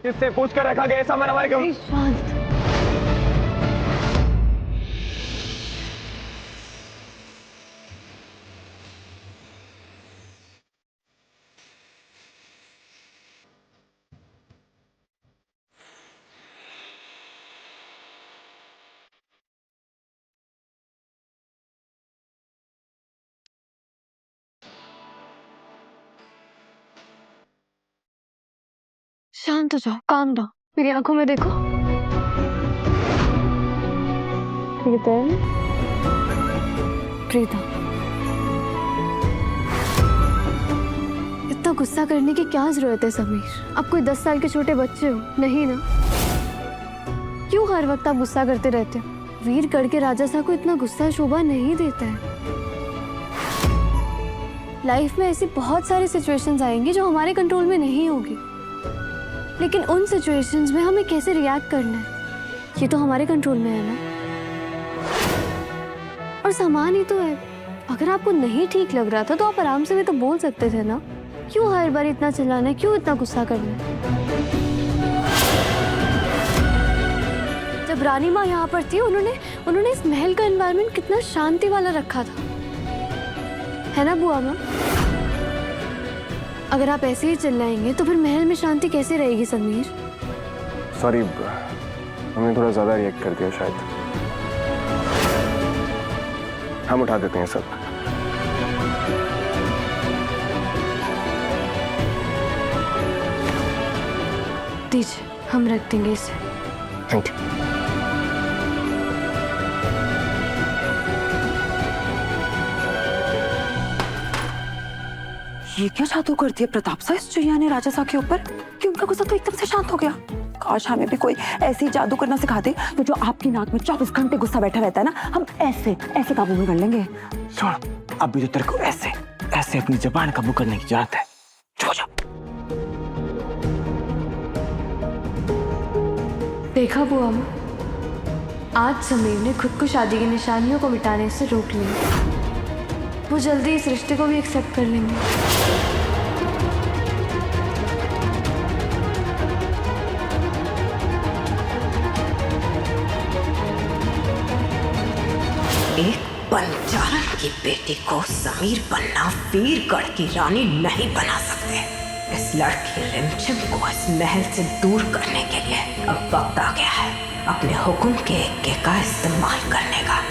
किससे पूछ कर रखा गया ऐसा मन हमारे क्यों? शांत। शांत हो जाओ, काम डाउन। मेरी आंखों में देखो। प्रीतम, प्रीतम, इतना गुस्सा करने की क्या जरूरत है समीर? आप कोई 10 साल के छोटे बच्चे हो नहीं ना? क्यों हर वक्त आप गुस्सा करते रहते हो? वीरगढ़ के राजा साहब को इतना गुस्सा शोभा नहीं देता है। लाइफ में ऐसी बहुत सारी सिचुएशंस आएंगी जो हमारे कंट्रोल में नहीं होगी, लेकिन उन सिचुएशंस में हमें कैसे रिएक्ट करना है ये तो हमारे कंट्रोल में है ना। और सामान ही तो है। अगर आपको नहीं ठीक लग रहा था तो आप आराम से भी तो बोल सकते थे ना। क्यों हर बार इतना चिल्लाना है? क्यों इतना गुस्सा करना है? जब रानी माँ यहाँ पर थी उन्होंने इस महल का एनवायरनमेंट कितना शांति वाला रखा था, है ना बुआ माँ? अगर आप ऐसे ही चिल्लाएंगे तो फिर महल में शांति कैसे रहेगी समीर? सॉरी, हमने थोड़ा ज्यादा रिएक्ट कर दिया शायद। हम उठा देते हैं सब। दीजिए, हम रख देंगे इसे। Thank you. ये क्या जादू कर दिया प्रताप सा इस चिड़िया ने राजा साहब के ऊपर कि उनका गुस्सा तो एकदम से शांत हो गया। काश हमें भी कोई ऐसी जादू करना सिखा दे तो जो आपकी नाक में 24 घंटे गुस्सा बैठा रहता है ना, हम ऐसे ऐसे काबू में कर लेंगे। सुन, अभी तो तेरे को ऐसे ऐसे अपनी जबान काबू करने की जरूरत है। जो जा। देखा बुआ माँ, आज समीर ने खुद को शादी की निशानियों को मिटाने से रोक लिया। वो जल्दी इस रिश्ते को भी एक्सेप्ट कर लेंगे। एक बंजारा की बेटी को समीर बनना वीरगढ़ की रानी नहीं बना सकते। इस लड़की रिमझिम को इस महल से दूर करने के लिए अब वक्त आ गया है अपने हुक्म के एके का इस्तेमाल करने का।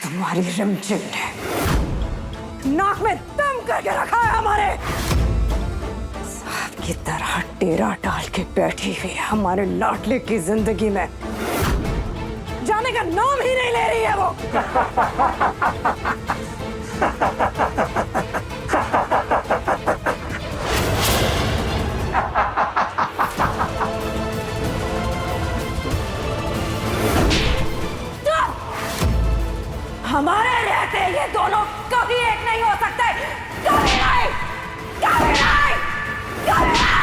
तुम्हारी रिमझिम ने नाक में दम करके रखा है हमारे साहब की तरह डेरा डाल के बैठी हुई है हमारे लाडले की जिंदगी में। जाने का नाम ही नहीं ले रही है वो। हमारे रहते ये दोनों कभी एक नहीं हो सकते। कभी नहीं, कभी नहीं, कभी नहीं।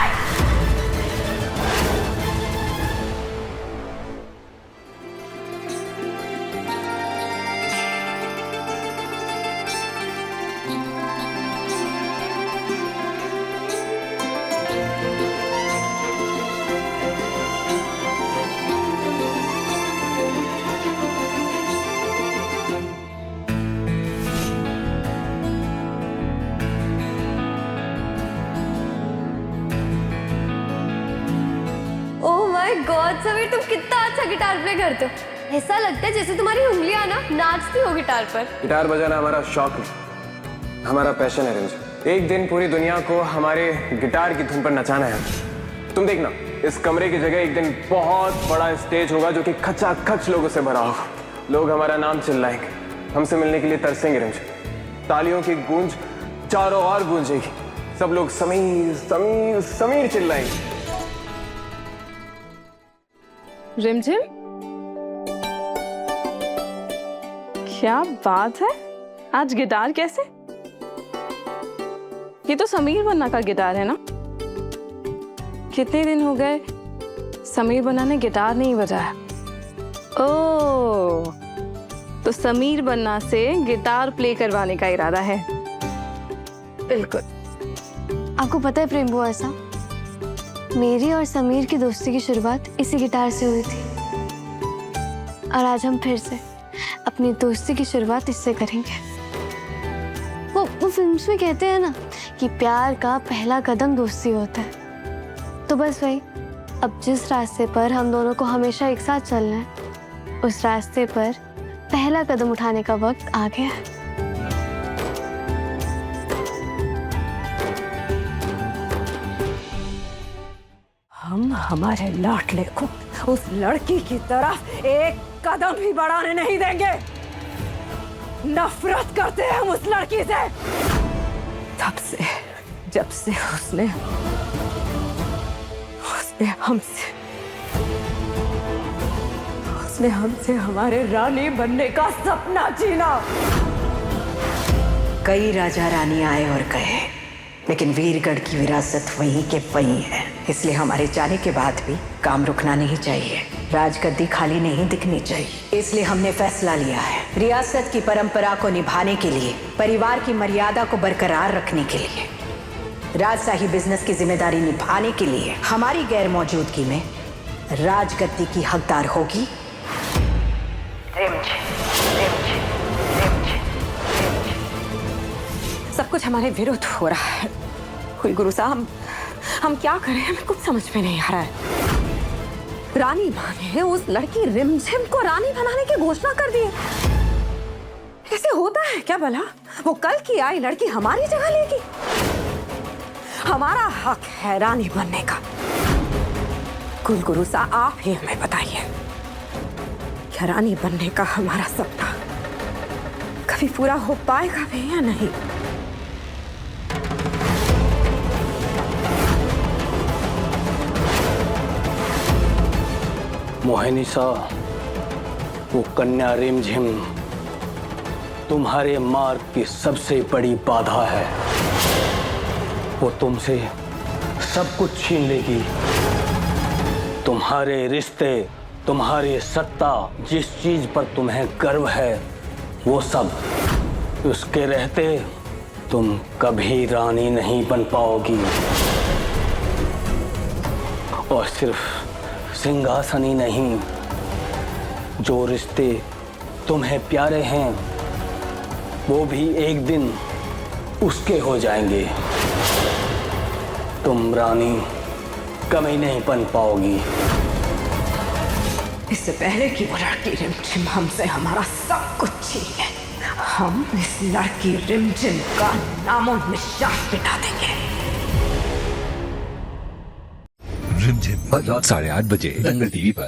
गॉड समीर, तुम कितना अच्छा गिटार प्ले करते हो। ऐसा लगता है जैसे तुम्हारी उंगलियां ना नाचती हो गिटार पर। गिटार बजाना हमारा शौक है, हमारा पैशन है रिमझिम। एक दिन पूरी दुनिया को हमारे गिटार की धुन पर नचाना है। तुम देखना, इस कमरे की जगह एक दिन बहुत बड़ा स्टेज होगा जो कि खचाखच लोगों से भरा होगा। लोग हमारा नाम चिल्लाएंगे, हमसे मिलने के लिए तरसेंगे रिमझिम। तालियों की गूंज चारों ओर गूंजेगी, सब लोग समीर समीर समीर चिल्लाएंगे। रिमझिम, क्या बात है, आज गिटार कैसे? ये तो समीर बन्ना का गिटार है ना? कितने दिन हो गए समीर बन्ना ने गिटार नहीं बजाया। ओह, तो समीर बन्ना से गिटार प्ले करवाने का इरादा है। बिल्कुल। आपको पता है प्रेम बुआ, ऐसा मेरी और समीर की दोस्ती की शुरुआत इसी गिटार से हुई थी, और आज हम फिर से अपनी दोस्ती की शुरुआत इससे करेंगे। वो फिल्म्स में कहते हैं ना कि प्यार का पहला कदम दोस्ती होता है, तो बस वही, अब जिस रास्ते पर हम दोनों को हमेशा एक साथ चलना है, उस रास्ते पर पहला कदम उठाने का वक्त आ गया है। हम हमारे लाडले को उस लड़की की तरफ एक कदम भी बढ़ाने नहीं देंगे। नफरत करते हैं हम उस लड़की से, तब से जब से उसने हमसे हमारे रानी बनने का सपना छीना। कई राजा रानी आए और गए, लेकिन वीरगढ़ की विरासत वहीं के वहीं है। इसलिए हमारे जाने के बाद भी काम रुकना नहीं चाहिए, राजगद्दी खाली नहीं दिखनी चाहिए। इसलिए हमने फैसला लिया है, रियासत की परंपरा को निभाने के लिए, परिवार की मर्यादा को बरकरार रखने के लिए, राजशाही बिजनेस की जिम्मेदारी निभाने के लिए हमारी गैर मौजूदगी में राजगद्दी की हकदार होगी सब कुछ हमारे विरुद्ध हो रहा है। कोई गुरु साहब, हम क्या करें, हमें कुछ समझ में नहीं आ रहा है। रानी माँ ने उस लड़की रिमझिम को रानी बनाने की घोषणा कर दी है। ऐसे होता है क्या भला? वो कल की आई लड़की हमारी जगह लेगी? हमारा हक है रानी बनने का। कुल गुरु साहब, आप ही हमें बताइए, क्या रानी बनने का हमारा सपना कभी पूरा हो पाएगा भी या नहीं? मोहिनीसा, वो कन्या रिमझिम तुम्हारे मार्ग की सबसे बड़ी बाधा है। वो तुमसे सब कुछ छीन लेगी, तुम्हारे रिश्ते, तुम्हारी सत्ता, जिस चीज पर तुम्हें गर्व है, वो सब। उसके रहते तुम कभी रानी नहीं बन पाओगी, और सिर्फ सिंहासन ही नहीं, जो रिश्ते तुम्हें प्यारे हैं वो भी एक दिन उसके हो जाएंगे। तुम रानी कभी नहीं बन पाओगी। इससे पहले कि वो लड़की रिमझिम हमसे हमारा सब कुछ छीने, हम इस लड़की रिमझिम का नामो निशान मिटा देंगे। रिमझिम रात 8:30 बजे दंगल टीवी पर।